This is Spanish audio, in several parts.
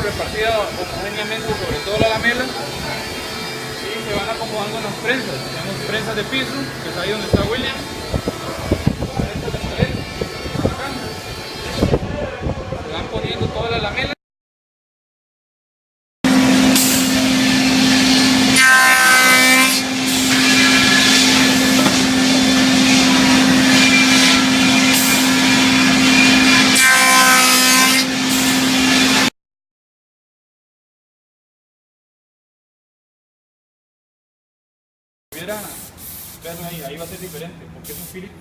repartida homogéneamente sobre toda la lamela y se van acomodando en las prensas. Tenemos prensas de piso, que es ahí donde está William. Prensas de pared, acá. Se van poniendo todas las lamelas. Vean ahí va a ser diferente, porque es un filtro.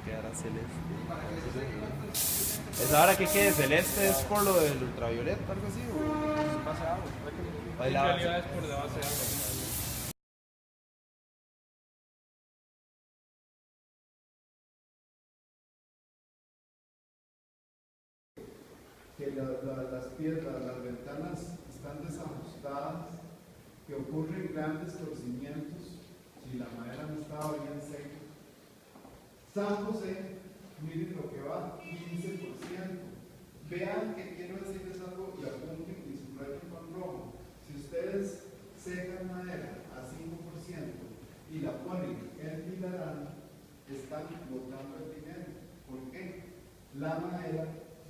Quedará celeste. ¿Esa hora que quede celeste es por lo del ultravioleta, algo así? ¿O Base de agua. ahí En la base? realidad es por la base de agua. Que las piedras, las ventanas están desajustadas, que ocurren grandes torcimientos si la madera no estaba bien seca. San José, miren lo que va, 15%. Vean que quiero decirles algo y apunten y subrayen con rojo. Si ustedes secan madera a 5% y la ponen en Vilarán, están botando el dinero. ¿Por qué? La madera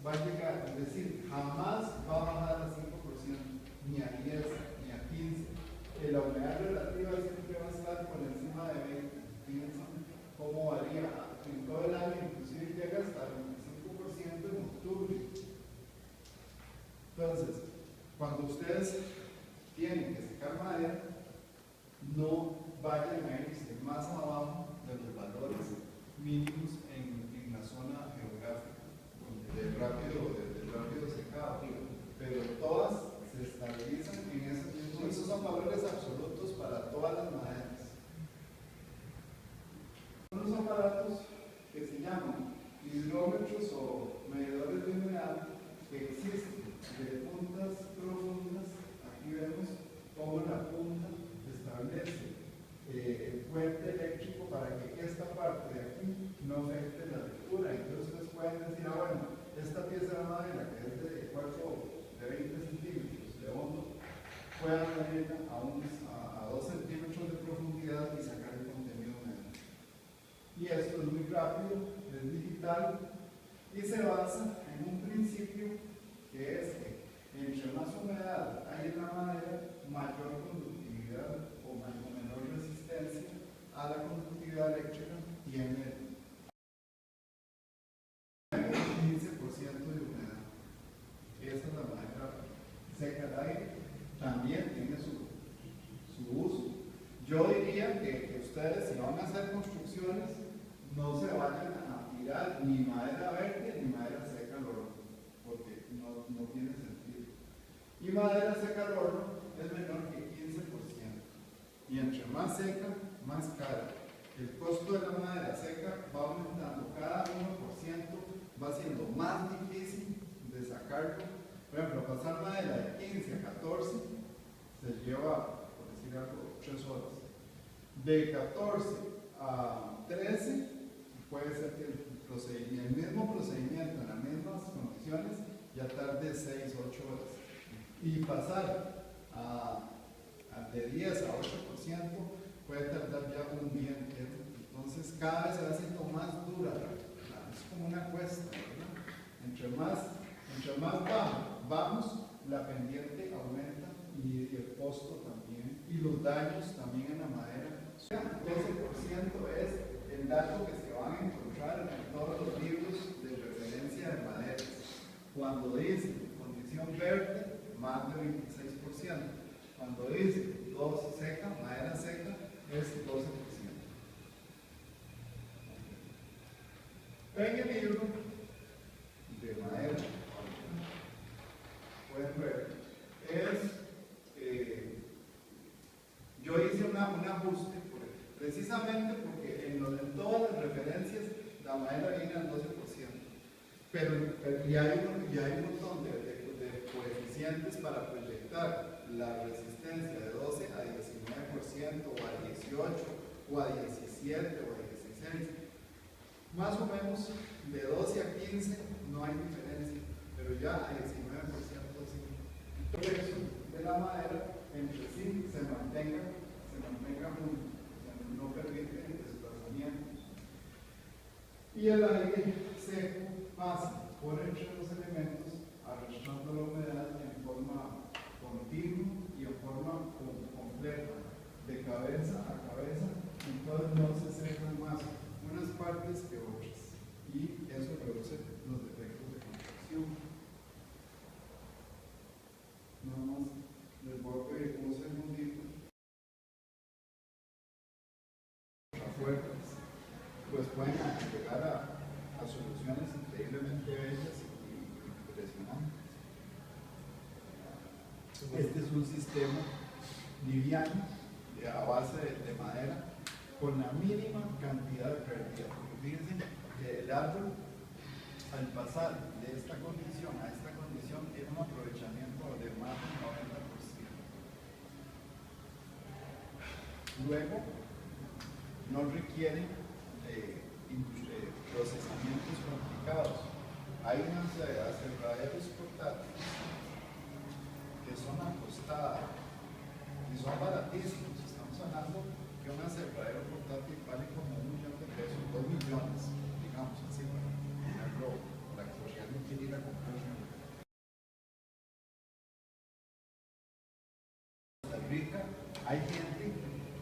va a llegar, es decir, jamás va a bajar a 5%, ni a 10, ni a 15. La humedad relativa siempre va a estar por encima de 20. Piensan cómo varía en todo el año, inclusive llega hasta el 25% en octubre. Entonces, cuando ustedes tienen que secar madera, no vayan a irse más abajo de los valores mínimos en la zona geográfica del rápido secado, pero todas se estabilizan en esos mismos. Esos son valores absolutos para todas las maderas. Unos aparatos que se llaman hidrómetros o medidores de humedad que existen de puntas profundas. Aquí vemos cómo la punta establece el puente eléctrico para que esta parte de aquí no afecte la lectura. Entonces ustedes pueden decir, bueno, esta pieza de madera que es de cuerpo de 20 centímetros de hondo, puedan medirla a 2 centímetros de profundidad y sacar el contenido medio. Y esto es muy rápido, es digital y se basa en un principio que es que entre más humedad hay en la madera, mayor conductividad o menor resistencia a la conductividad eléctrica tiene el 15% de humedad. Esa es la madera seca al aire. También tiene su uso. Yo diría que ustedes, si van a hacer construcciones, no se vayan a tirar ni madera verde ni madera seca al horno, porque no tiene sentido. Y madera seca al horno es menor que 15%. Y entre más seca, más cara. El costo de la madera seca va aumentando cada 1%, va siendo más difícil de sacarlo. Por ejemplo, pasar madera de 15 a 14 se lleva, por decir algo, 3 horas. De 14 a 13 puede ser que el mismo procedimiento en las mismas condiciones ya tarde 6 o 8 horas. Y pasar de 10 a 8% puede tardar ya un día entero. Entonces cada vez se va haciendo más dura, es como una cuesta, ¿verdad? Entre más bajo vamos, la pendiente aumenta y el costo también, y los daños también en la madera. 12% es el dato que se van a encontrar en todos los libros de referencia de maderas. Cuando dice condición verde, más de 26%. Cuando dice madera seca, es 12%. En el libro de madera, pueden ver, yo hice un ajuste, precisamente porque en todas las referencias la madera viene al 12%, pero y hay un montón de coeficientes para proyectar la resistencia de 12 a 19% o a 18 o a 17 o a 16. Más o menos de 12 a 15 no hay diferencia, pero ya a 19% sí. de la madera entre sí se mantenga juntos, no permiten desplazamientos. Y el aire seco pasa por entre los elementos, arrastrando la humedad en forma continua y en forma completa, de cabeza a cabeza, entonces no se secan más unas partes que otras, y eso produce los defectos de contracción. Nada más les voy a pedir un segundito. Fuertes, pues pueden llegar a soluciones increíblemente bellas y impresionantes. Este es un sistema liviano a base de madera con la mínima cantidad de pérdida. Porque fíjense que el árbol, al pasar de esta condición a esta condición, tiene un aprovechamiento de más del 90%. Luego, no requieren procesamientos complicados. Hay unos aserraderos portátiles que son a costada y son baratísimos. Estamos hablando que un aserradero portátil vale como $1 millón, 2 millones, digamos así, para ponerlo, para que si alguien quiere ir a comprar. En Costa Rica hay gente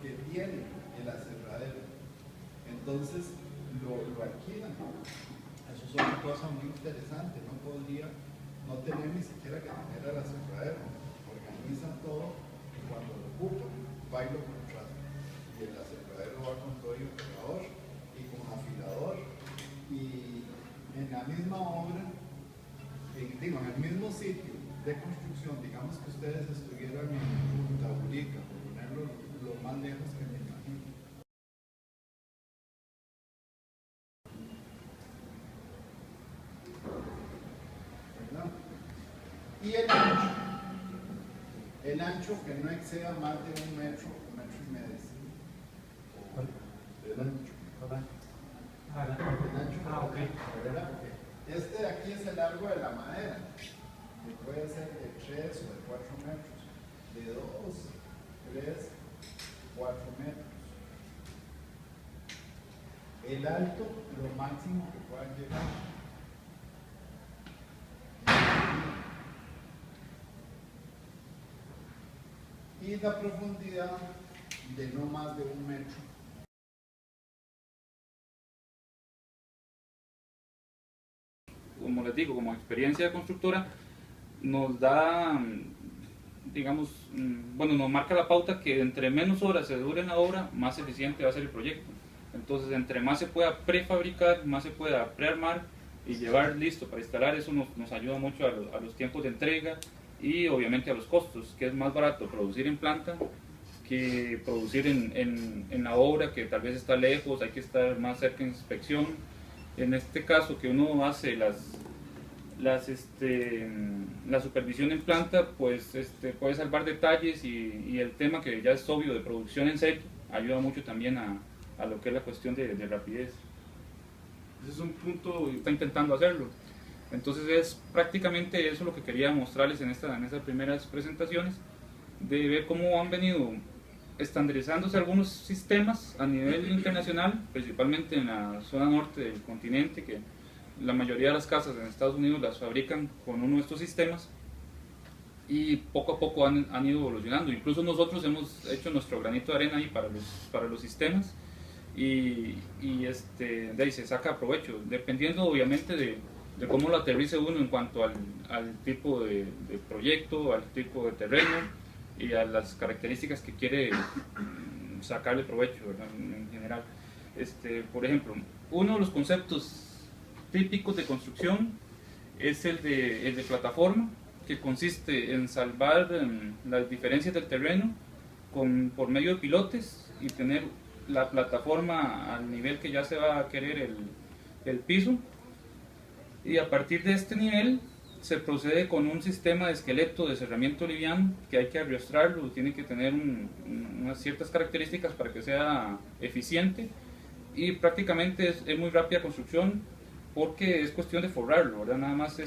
que tiene el aserradero, entonces lo alquilan, ¿no? Eso es una cosa muy interesante. No tener ni siquiera que tener el aserradero, organizan todo y cuando lo ocupan va y lo contratan, y el aserradero va con todo y operador y con afilador, y en la misma obra, en el mismo sitio de construcción, digamos que ustedes estuvieran en Punta Burica, por ponerlo lo más lejos que me imagino. ¿Verdad? Y el ancho que no exceda más de 1 metro, 1,5 metros. El ancho. Okay. ¿Verdad? Este de aquí es el largo de la madera, que puede ser de 3 o de 4 metros, de 2, 3, 4 metros. El alto, lo máximo que puedan llegar. Y la profundidad de no más de 1 metro. Como les digo, como experiencia de constructora, nos da, digamos, bueno, nos marca la pauta que entre menos horas se dure en la obra, más eficiente va a ser el proyecto. Entonces, entre más se pueda prefabricar, más se pueda prearmar y llevar listo para instalar, eso nos ayuda mucho a los tiempos de entrega y obviamente a los costos, que es más barato producir en planta que producir en la obra, que tal vez está lejos, hay que estar más cerca en inspección. En este caso, que uno hace la supervisión en planta, pues puede salvar detalles y el tema que ya es obvio de producción en serie ayuda mucho también a lo que es la cuestión de rapidez. Ese es un punto, está intentando hacerlo. Entonces es prácticamente eso lo que quería mostrarles en estas primeras presentaciones, de ver cómo han venido estandarizándose algunos sistemas a nivel internacional, principalmente en la zona norte del continente, que la mayoría de las casas en Estados Unidos las fabrican con uno de estos sistemas, y poco a poco han ido evolucionando. Incluso nosotros hemos hecho nuestro granito de arena ahí para los sistemas, y de ahí se saca provecho, dependiendo obviamente de cómo lo aterrice uno en cuanto al tipo de proyecto, al tipo de terreno y a las características que quiere sacarle provecho, ¿verdad? En general. Por ejemplo, uno de los conceptos típicos de construcción es el de plataforma, que consiste en salvar las diferencias del terreno por medio de pilotes y tener la plataforma al nivel que ya se va a querer el piso, y a partir de este nivel se procede con un sistema de esqueleto de cerramiento liviano que hay que arrastrarlo, tiene que tener unas ciertas características para que sea eficiente, y prácticamente es muy rápida construcción. porque es cuestión de forrarlo, ¿verdad? Nada más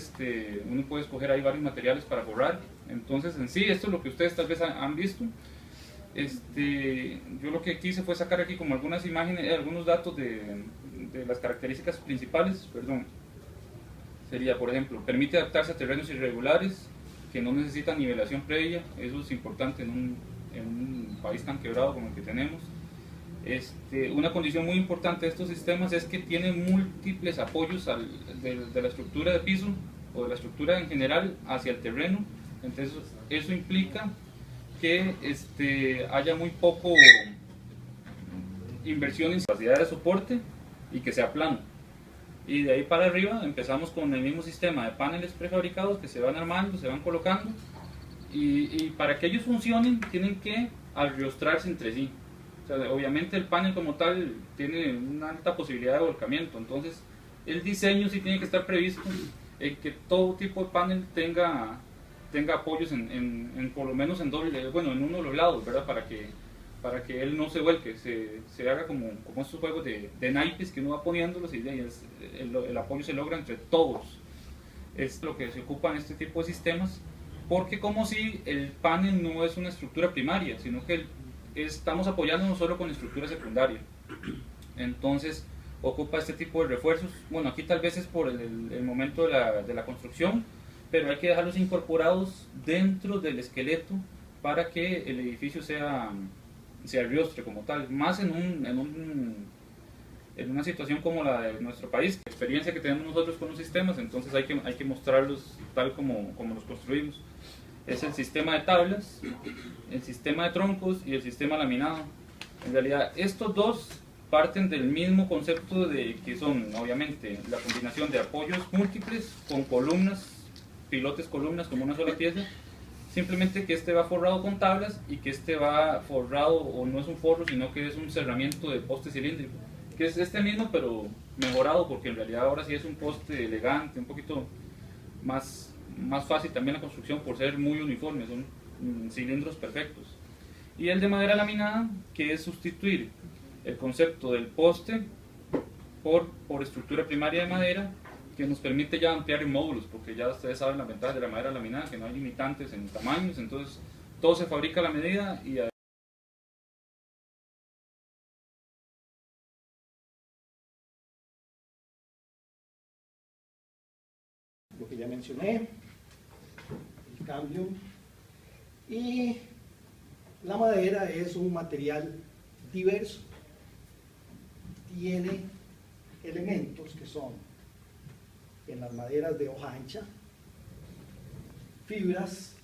uno puede escoger ahí varios materiales para forrar. Entonces, en sí, esto es lo que ustedes tal vez han visto. Yo lo que quise fue sacar aquí como algunas imágenes, algunos datos de las características principales, perdón. Sería, por ejemplo, permite adaptarse a terrenos irregulares que no necesitan nivelación previa. Eso es importante en un país tan quebrado como el que tenemos. Una condición muy importante de estos sistemas es que tienen múltiples apoyos de la estructura de piso o de la estructura en general hacia el terreno. Entonces eso implica que haya muy poco inversión en capacidad de soporte y que sea plano. Y de ahí para arriba empezamos con el mismo sistema de paneles prefabricados que se van armando, se van colocando, y para que ellos funcionen tienen que arriostrarse entre sí. O sea, obviamente el panel como tal tiene una alta posibilidad de volcamiento, entonces el diseño sí tiene que estar previsto en que todo tipo de panel tenga apoyos por lo menos en uno de los lados, ¿verdad? Para que él no se vuelque, se haga como estos juegos de naipes que uno va poniéndolos y el apoyo se logra entre todos. Es lo que se ocupa en este tipo de sistemas, porque como si el panel no es una estructura primaria, sino que estamos apoyándonos solo con estructura secundaria. Entonces ocupa este tipo de refuerzos. Bueno, aquí tal vez es por el momento de la construcción, pero hay que dejarlos incorporados dentro del esqueleto para que el edificio se arriostre como tal, más en una situación como la de nuestro país, la experiencia que tenemos nosotros con los sistemas. Entonces hay que mostrarlos tal como los construimos. Es el sistema de tablas, el sistema de troncos y el sistema laminado. En realidad estos dos parten del mismo concepto de que son obviamente la combinación de apoyos múltiples con columnas, pilotes columnas como una sola pieza, simplemente que va forrado con tablas y que va forrado, o no es un forro, sino que es un cerramiento de poste cilíndrico, que es mismo pero mejorado, porque en realidad ahora sí es un poste elegante, un poquito más fácil también la construcción por ser muy uniforme, son cilindros perfectos. Y el de madera laminada, que es sustituir el concepto del poste por estructura primaria de madera, que nos permite ya ampliar en módulos, porque ya ustedes saben las ventajas de la madera laminada, que no hay limitantes en tamaños, entonces todo se fabrica a la medida y lo que ya mencioné, el cambio, y la madera es un material diverso, tiene elementos que son en las maderas de hoja ancha, fibras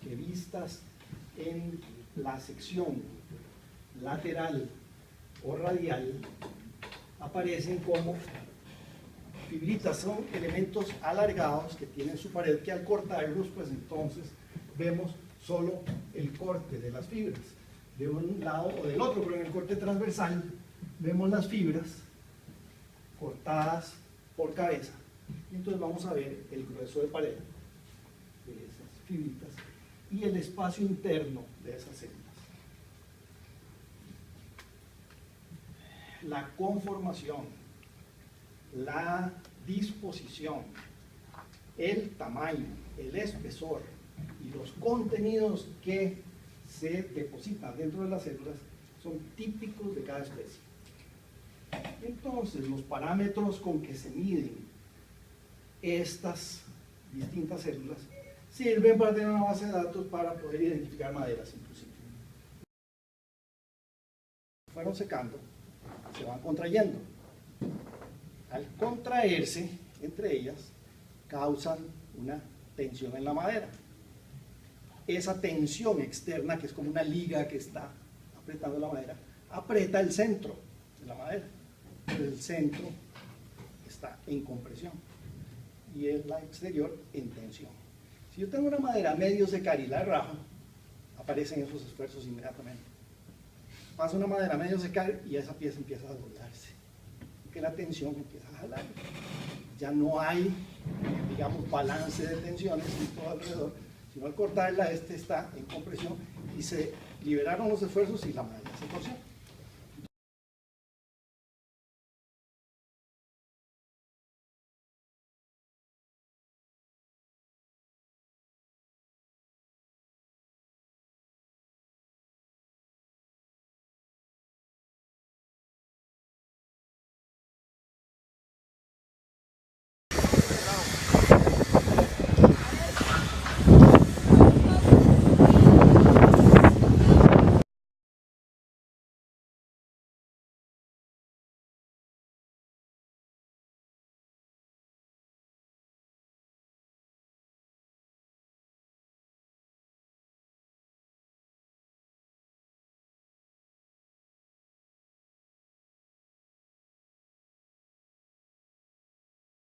que vistas en la sección lateral o radial aparecen como fibritas, son elementos alargados que tienen su pared, que al cortarlos pues entonces vemos solo el corte de las fibras de un lado o del otro, pero en el corte transversal vemos las fibras cortadas por cabeza. Y entonces vamos a ver el grueso de pared de esas fibritas y el espacio interno de esas células. La conformación, la disposición, el tamaño, el espesor y los contenidos que se depositan dentro de las células son típicos de cada especie. Entonces, los parámetros con que se miden estas distintas células sirven para tener una base de datos para poder identificar maderas inclusive. Fueron secando, se van contrayendo. Al contraerse entre ellas, causan una tensión en la madera. Esa tensión externa, que es como una liga que está apretando la madera, aprieta el centro de la madera. El centro está en compresión y el exterior en tensión. Si yo tengo una madera medio secar y la rajo, aparecen esos esfuerzos inmediatamente. Pasa una madera medio secar y esa pieza empieza a doblarse, porque la tensión empieza a jalar. Ya no hay, digamos, balance de tensiones en todo alrededor, sino al cortarla, está en compresión y se liberaron los esfuerzos y la madera se torció.